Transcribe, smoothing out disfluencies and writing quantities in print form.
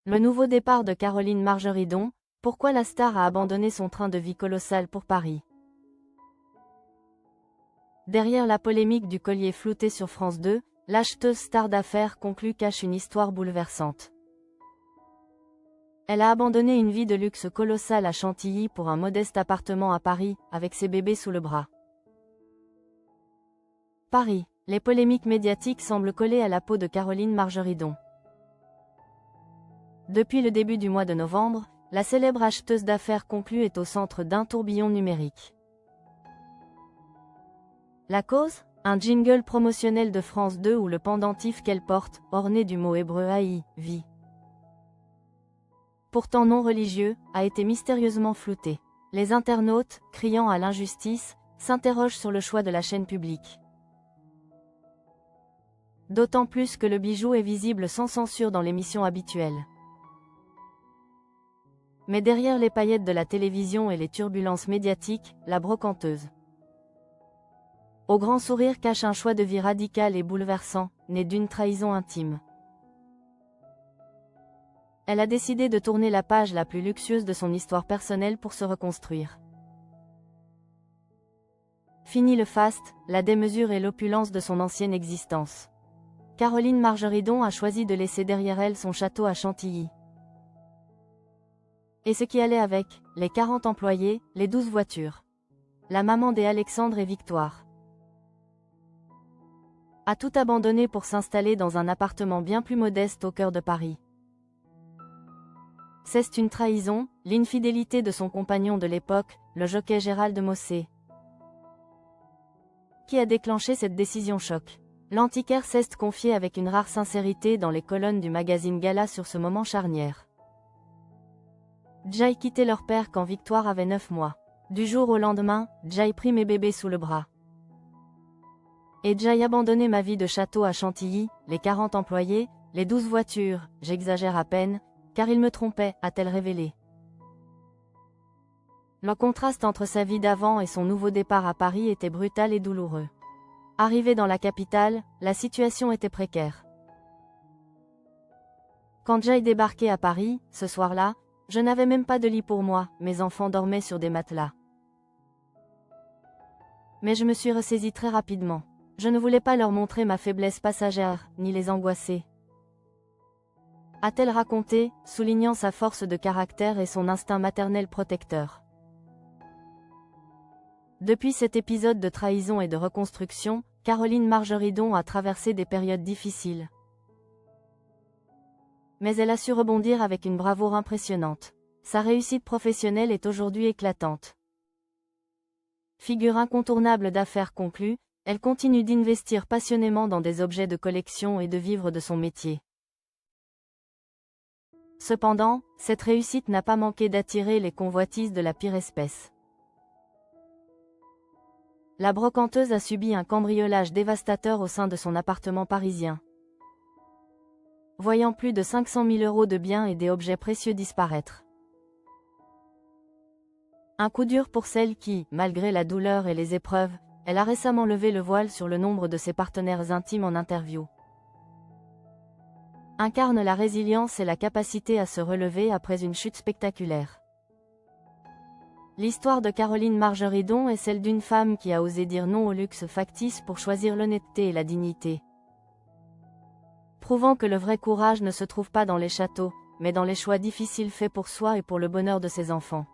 Le nouveau départ de Caroline Margeridon, pourquoi la star a abandonné son train de vie colossal pour Paris? Derrière la polémique du collier flouté sur France 2, l'acheteuse star d'affaires conclue cache une histoire bouleversante. Elle a abandonné une vie de luxe colossale à Chantilly pour un modeste appartement à Paris, avec ses bébés sous le bras. Paris. Les polémiques médiatiques semblent coller à la peau de Caroline Margeridon. Depuis le début du mois de novembre, la célèbre acheteuse d'affaires conclue est au centre d'un tourbillon numérique. La cause? Un jingle promotionnel de France 2 où le pendentif qu'elle porte, orné du mot hébreu haï, vie, pourtant non religieux, a été mystérieusement flouté. Les internautes, criant à l'injustice, s'interrogent sur le choix de la chaîne publique. D'autant plus que le bijou est visible sans censure dans l'émission habituelle. Mais derrière les paillettes de la télévision et les turbulences médiatiques, la brocanteuse au grand sourire cache un choix de vie radical et bouleversant, né d'une trahison intime. Elle a décidé de tourner la page la plus luxueuse de son histoire personnelle pour se reconstruire. Fini le faste, la démesure et l'opulence de son ancienne existence. Caroline Margeridon a choisi de laisser derrière elle son château à Chantilly. Et ce qui allait avec, les 40 employés, les 12 voitures. La maman des Alexandre et Victoire a tout abandonné pour s'installer dans un appartement bien plus modeste au cœur de Paris. C'est une trahison, l'infidélité de son compagnon de l'époque, le jockey Gérald Mossé, qui a déclenché cette décision choc. L'antiquaire s'est confié avec une rare sincérité dans les colonnes du magazine Gala sur ce moment charnière. Jay quittait leur père quand Victoire avait 9 mois. Du jour au lendemain, Jay prit mes bébés sous le bras. Et Jay abandonnait ma vie de château à Chantilly, les 40 employés, les 12 voitures, j'exagère à peine, car il me trompait, a-t-elle révélé. Le contraste entre sa vie d'avant et son nouveau départ à Paris était brutal et douloureux. Arrivée dans la capitale, la situation était précaire. Quand Jay débarquait à Paris, ce soir-là, je n'avais même pas de lit pour moi, mes enfants dormaient sur des matelas. Mais je me suis ressaisie très rapidement. Je ne voulais pas leur montrer ma faiblesse passagère, ni les angoisser. A-t-elle raconté, soulignant sa force de caractère et son instinct maternel protecteur. Depuis cet épisode de trahison et de reconstruction, Caroline Margeridon a traversé des périodes difficiles. Mais elle a su rebondir avec une bravoure impressionnante. Sa réussite professionnelle est aujourd'hui éclatante. Figure incontournable d'affaires conclues, elle continue d'investir passionnément dans des objets de collection et de vivre de son métier. Cependant, cette réussite n'a pas manqué d'attirer les convoitises de la pire espèce. La brocanteuse a subi un cambriolage dévastateur au sein de son appartement parisien. Voyant plus de 500 000 € de biens et des objets précieux disparaître. Un coup dur pour celle qui, malgré la douleur et les épreuves, elle a récemment levé le voile sur le nombre de ses partenaires intimes en interview. Incarne la résilience et la capacité à se relever après une chute spectaculaire. L'histoire de Caroline Margeridon est celle d'une femme qui a osé dire non au luxe factice pour choisir l'honnêteté et la dignité. Prouvant que le vrai courage ne se trouve pas dans les châteaux, mais dans les choix difficiles faits pour soi et pour le bonheur de ses enfants.